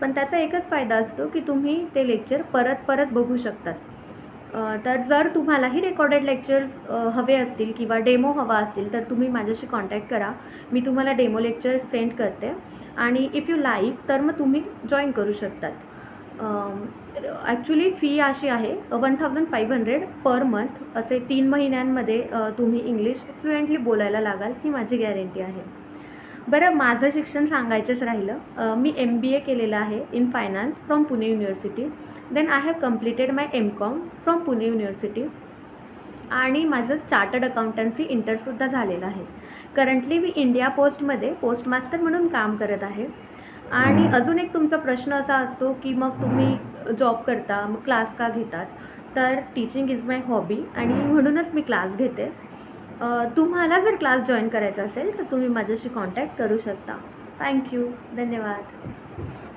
पण त्याचा एकच फायदा असतो की तुम्ही ते लेक्चर परत परत बघू शकतात. तर जर तुम्हालाही रेकॉर्डेड लेक्चर्स हवे असतील किंवा डेमो हवा असतील तर तुम्ही माझ्याशी कॉन्टॅक्ट करा. मी तुम्हाला डेमो लेक्चर सेंड करते आणि इफ यू लाईक तर मग तुम्ही जॉईन करू शकतात. ॲक्च्युली फी अशी आहे 1500 पर मंथ. असे 3 महिन्यांमध्ये तुम्ही इंग्लिश फ्लुएंटली बोलायला लागाल, ही माझी गॅरंटी आहे. बरं, माझं शिक्षण सांगायचंच राहिलं. मी MBA केलेलं आहे in finance from Pune university. Then I have completed my MCOM from Pune university आणि माझं चार्टर्ड अकाउंटन्सी इंटरसुद्धा झालेलं आहे. करंटली मी इंडिया पोस्टमध्ये पोस्टमास्टर म्हणून काम करत आहे. आणि अजून एक तुमचा प्रश्न असा असतो की मग तुम्ही जॉब करता, मग क्लास का घेतात? तर टीचिंग इज माय हॉबी आणि म्हणूनच मी क्लास घेते. तुम्हाला जर क्लास जॉईन करायचा असेल तर तुम्ही माझ्याशी कॉन्टॅक्ट करू शकता. थँक्यू. धन्यवाद.